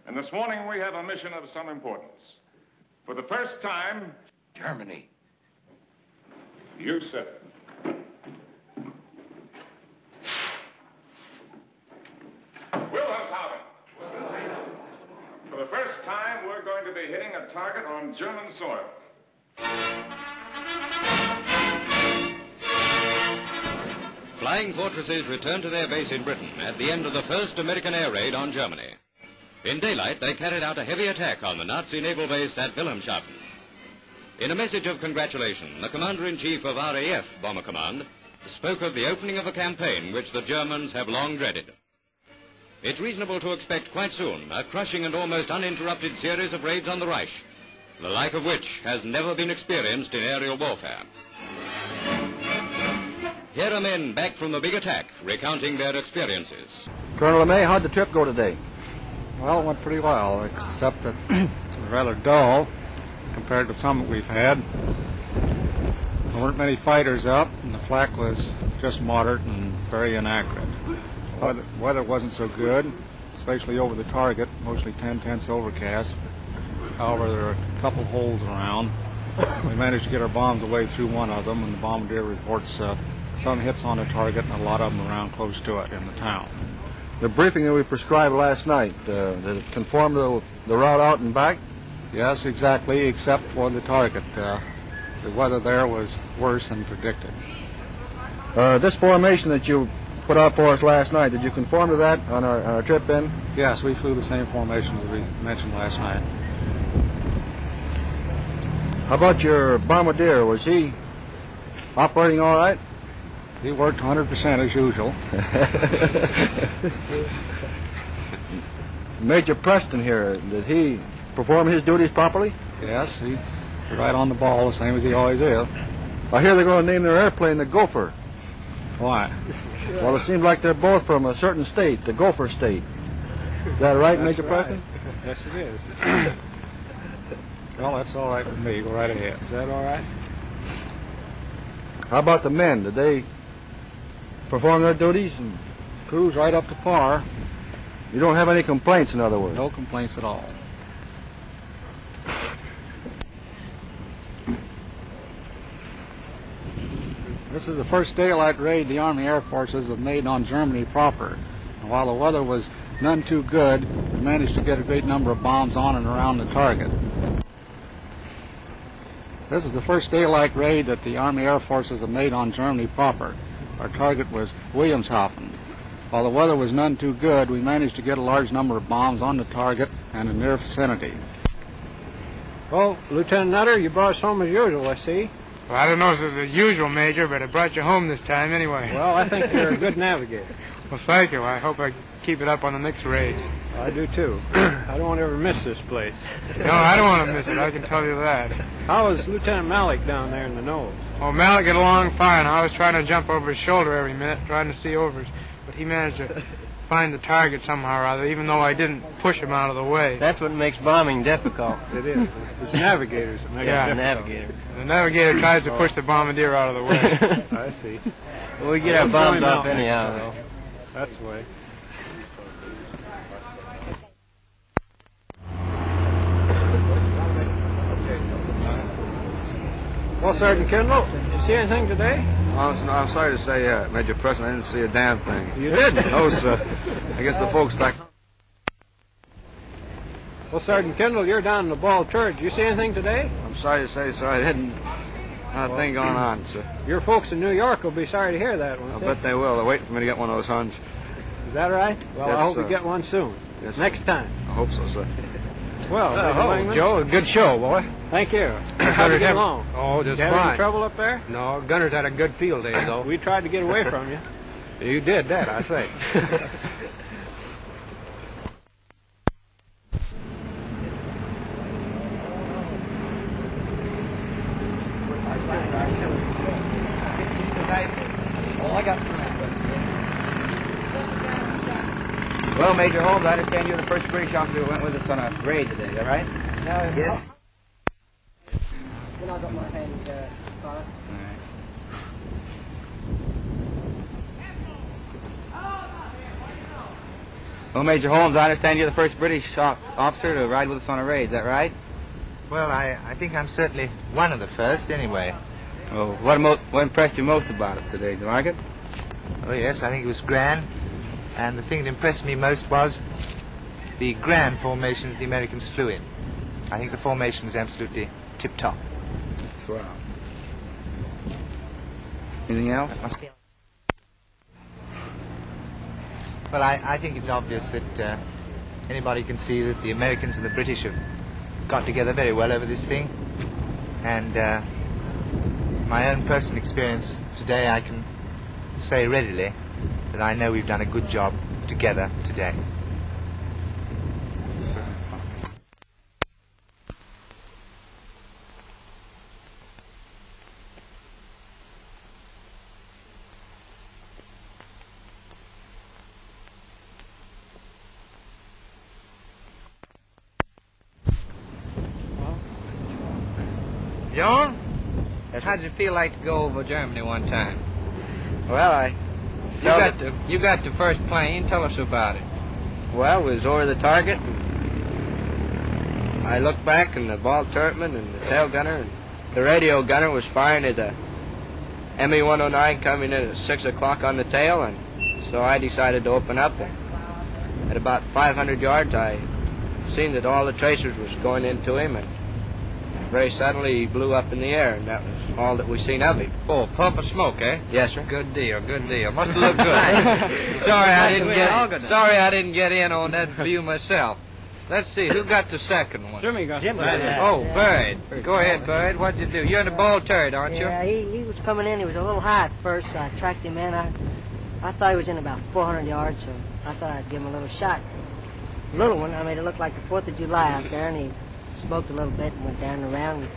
And this morning we have a mission of some importance. For the first time... Germany. You said it. Wilhelmshaven. For the first time, we're going to be hitting a target on German soil. Flying fortresses returned to their base in Britain at the end of the first American air raid on Germany. In daylight, they carried out a heavy attack on the Nazi naval base at Wilhelmshaven. In a message of congratulation, the Commander-in-Chief of RAF Bomber Command spoke of the opening of a campaign which the Germans have long dreaded. It's reasonable to expect quite soon a crushing and almost uninterrupted series of raids on the Reich, the like of which has never been experienced in aerial warfare. Here are men back from the big attack, recounting their experiences. Colonel Lemay, how'd the trip go today? Well, it went pretty well, except that it was rather dull compared to some that we've had. There weren't many fighters up, and the flak was just moderate and very inaccurate. Weather wasn't so good, especially over the target, mostly 10/10 overcast. However, there were a couple holes around. We managed to get our bombs away through one of them, and the bombardier reports some hits on the target and a lot of them around close to it in the town. The briefing that we prescribed last night, did it conform to the route out and back? Yes, exactly, except for the target. The weather there was worse than predicted. This formation that you put out for us last night, did you conform to that on our trip in? Yes, we flew the same formation as we mentioned last night. How about your bombardier? Was he operating all right? He worked 100% as usual. Major Preston here, did he perform his duties properly? Yes, he's right on the ball, the same as he always is. I hear they're going to name their airplane the Gopher. Why? Well, it seems like they're both from a certain state, the Gopher State. Is that right, Major Preston? Yes, it is. Well, that's all right with me. Go right ahead. Is that all right? How about the men? Did they perform their duties? And crew's right up to par. You don't have any complaints, in other words? No complaints at all. This is the first daylight raid the Army Air Forces have made on Germany proper. And while the weather was none too good, we managed to get a great number of bombs on and around the target. This is the first daylight raid that the Army Air Forces have made on Germany proper. Our target was Wilhelmshaven. While the weather was none too good, we managed to get a large number of bombs on the target and in near vicinity. Well, Lieutenant Nutter, you brought us home as usual, I see. Well, I don't know if it was a usual, Major, but I brought you home this time anyway. Well, I think you're a good navigator. Well, thank you. I hope I keep it up on the next raid. I do, too. I don't want to ever miss this place. No, I don't want to miss it. I can tell you that. How is Lieutenant Malik down there in the nose? Oh, Malik got along fine. I was trying to jump over his shoulder every minute, trying to see overs. But he managed to find the target somehow or other, even though I didn't push him out of the way. That's what makes bombing difficult. It is. It's navigators that make it difficult. Navigator. The navigator tries to push the bombardier out of the way. I see. Well, we get our bombs off anyhow, though. That's the way. Well, Sergeant Kendall, did you see anything today? I'm sorry to say, Major Preston, I didn't see a damn thing. You didn't? No, sir. I guess the folks back... Well, Sergeant Kendall, you're down in the ball turret. Did you see anything today? I'm sorry to say, sir, I didn't. Not a thing going on, sir. Your folks in New York will be sorry to hear that, won't I they? bet they will. They're waiting for me to get one of those Huns. Is that right? Well, Yes, I hope sir. you get one soon. Yes, sir. Next time. I hope so, sir. Well, Major Joe, good show, boy. Thank you. How'd you get along? Oh, just Did you have any fine. trouble up there? No, Gunner's had a good field day, though. We tried to get away from you. You did that, I think. Well, Major Holmes, I understand you're the first British officer who went with us on a raid today, is that right? Yes. Then I'll drop my hand, Father. Well, Major Holmes, I understand you're the first British officer to ride with us on a raid. Is that right? Well, I think I'm certainly one of the first, anyway. Oh, what impressed you most about it today? Did you like it? Oh, yes, I think it was grand. And the thing that impressed me most was the grand formation that the Americans flew in. I think the formation was absolutely tip-top. Wow. Anything else? Well, I think it's obvious that anybody can see that the Americans and the British have got together very well over this thing. And my own personal experience today, I can say readily that I know we've done a good job together today. John, how did you feel like to go over Germany one time? Well, You got the first plane. Tell us about it. Well, we was over the target. I looked back, and the ball turretman and the tail gunner and the radio gunner was firing at the ME-109 coming in at 6 o'clock on the tail, and so I decided to open up. And at about 500 yards, I seen that all the tracers was going into him, and very suddenly he blew up in the air, and that was all that we seen of him. Oh, puff of smoke, eh? Yes, sir. Good deal, good deal. Must have looked good. Sorry I didn't get in on that view myself. Let's see, who got the second one? Jimmy got it. Oh, Bird. Go ahead, Bird. What'd you do? You're in the ball turret, aren't you? Yeah, he was coming in. He was a little high at first, so I tracked him in. I thought he was in about 400 yards, so I thought I'd give him a little shot. Little one, I made it look like the 4th of July out there, and he smoked a little bit and went down and around.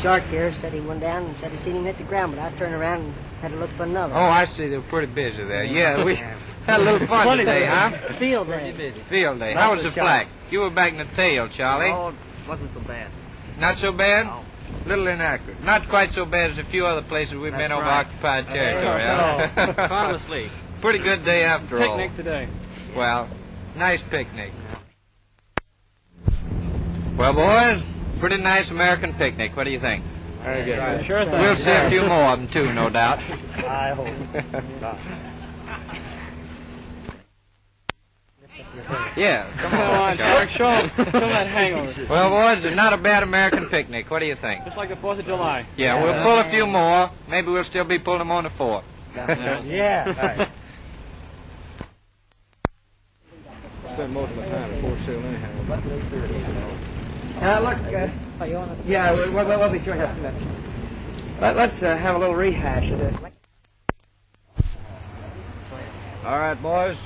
Shark here said he went down and said he seen him hit the ground, but I turned around and had to look for another. Oh, I see. They were pretty busy there. Yeah, we had a little fun today, huh? Field day. Field day. How was the flak? You were back in the tail, Charlie. Oh, it wasn't so bad. Not so bad? No. Little inaccurate. Not quite so bad as a few other places we've been over occupied territory. Huh? Honestly. Pretty good day after all. Picnic today. Well, nice picnic. Well, boys, pretty nice American picnic. What do you think? Very good. Right. Sure thing. We'll see a few more of them, too, no doubt. I hope. Yeah, come Come on, on. George, show him. Show that hangover. Well, boys, it's not a bad American picnic. What do you think? Just like the 4th of July. Yeah, we'll pull a few more. Maybe we'll still be pulling them on the 4th. Yeah. Right. Spend most of the time at Fort Sill anyhow. Look, yeah, we'll be sure in just a minute. Let's have a little rehash of this. All right, boys.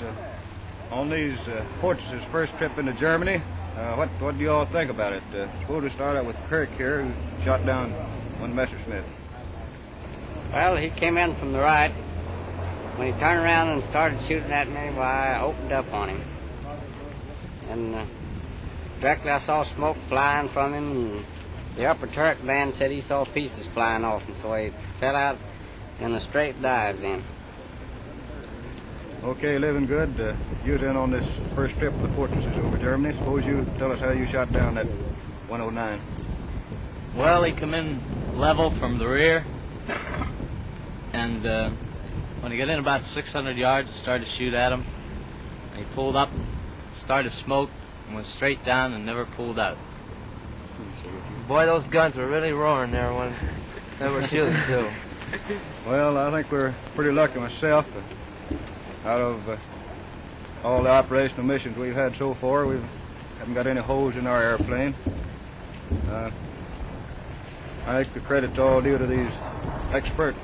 On these Fortress's first trip into Germany, what do you all think about it? Suppose we start out with Kirk here, who shot down one Messerschmitt. Well, he came in from the right. When he turned around and started shooting at me, why, I opened up on him. And directly I saw smoke flying from him, and the upper turret man said he saw pieces flying off him, so he fell out in a straight dive then. Okay, living good. You was in on this first trip of the Fortresses over Germany. Suppose you tell us how you shot down that 109. Well, he come in level from the rear, and when he got in about 600 yards, I started to shoot at him. And he pulled up, started to smoke, and went straight down and never pulled out. Boy, those guns were really roaring there when they were shooting, too. Well, I think we're pretty lucky myself. Out of all the operational missions we've had so far, we haven't got any holes in our airplane. I think the credit's all due to these expert